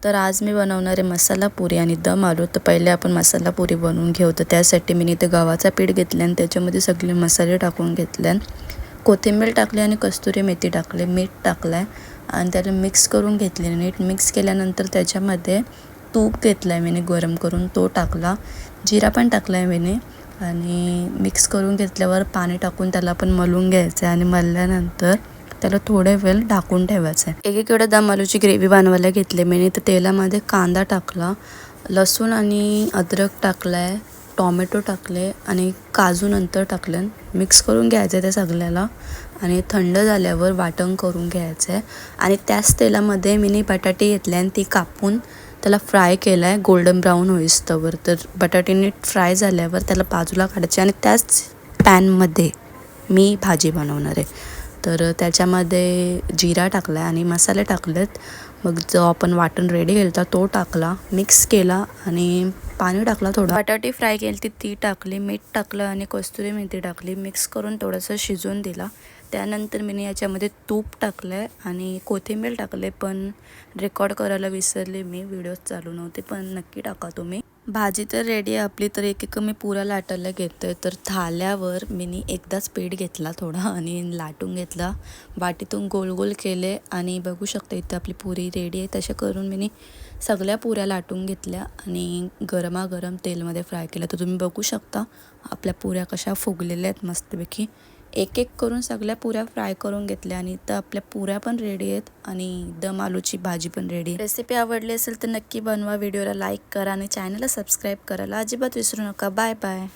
तर आज मी बनवणार आहे मसाला पुरी आणि दम आलू। तर पहिले आपण मसाला पुरी बनवून घेऊ। तर त्यासाठी मी इथे गव्हाचा पीठ घेतले आणि त्याच्यामध्ये सगळे मसाले टाकून घेतले, कोथिंबीर टाकली आणि कस्तुरी मेथी टाकले, मीठ टाकलं आणि त्याला मिक्स करून घेतले। नीट मिक्स केल्यानंतर त्याच्यामध्ये तूप घेतलं आहे मी गरम करून, तो टाकला, जिरा पण टाकला आहे मी आणि मिक्स करून घेतल्यावर पाणी टाकून त्याला पण मलून घ्यायचं आणि मलल्यानंतर त्याला थोडे वेळ ढाकून ठेवायचं आहे। एकीकडे दम आलूची ग्रेव्ही बनवायला घेतली मी। तर तेलामध्ये कांदा टाकला, लसूण आणि अद्रक टाकलाय, टोमॅटो टाकले आणि काजू नंतर टाकले। मिक्स करून घ्यायचं ते सगळ्याला आणि थंड झाल्यावर वाटण करून घ्यायचं आहे। आणि त्याच तेलामध्ये मी बटाटे घेतले आणि ती कापून त्याला फ्राय केला आहे गोल्डन ब्राऊन होईस्तोवर। तर बटाटे नीट फ्राय झाल्यावर त्याला बाजूला काढायचे आणि त्याच पॅनमध्ये मी भाजी बनवणार आहे। तर त्याच्यामध्ये जिरा टाकला आणि मसाले टाकलेत। मग जो आपण वाटण रेडी केलं तो टाकला, मिक्स केला आणि पाणी टाकला थोडं। बटाटे फ्राय केली ती टाकली, मीठ टाकलं आणि कस्तुरी मेथी टाकली, मिक्स करून थोडंसं शिजवून दिला। त्यानंतर मी याच्यामध्ये तूप टाकलं आणि कोथिंबीर टाकले, पण रेकॉर्ड करायला विसरले मी, व्हिडिओ चालू नव्हते, पण नक्की टाका तुम्ही। भाजी तर रेडी आहे आपली। तर एक मी पुरा लाटायला घेतोय। तर थाल्यावर मी एकदाच पीठ घेतला थोडा आणि लाटून घेतला, वाटीतून गोल गोल केले आणि बघू शकता इथं आपली पुरी रेडी आहे। तशा करून मी सगळ्या पुऱ्या लाटून घेतल्या आणि गरमागरम तेलमध्ये फ्राय केलं। तर तुम्ही बघू शकता आपल्या पुऱ्या कशा फुगलेल्या आहेत मस्तपैकी। एक एक करून सगळ्या पुऱ्या फ्राय करून घेतल्या आणि इथं आपल्या पुऱ्या पण रेडी आहेत आणि दम आलूची भाजी पण रेडी आहे। रेसिपी आवडली असेल तर नक्की बनवा, व्हिडिओला लाईक करा आणि चॅनलला सबस्क्राईब करायला अजिबात विसरू नका। Bye bye.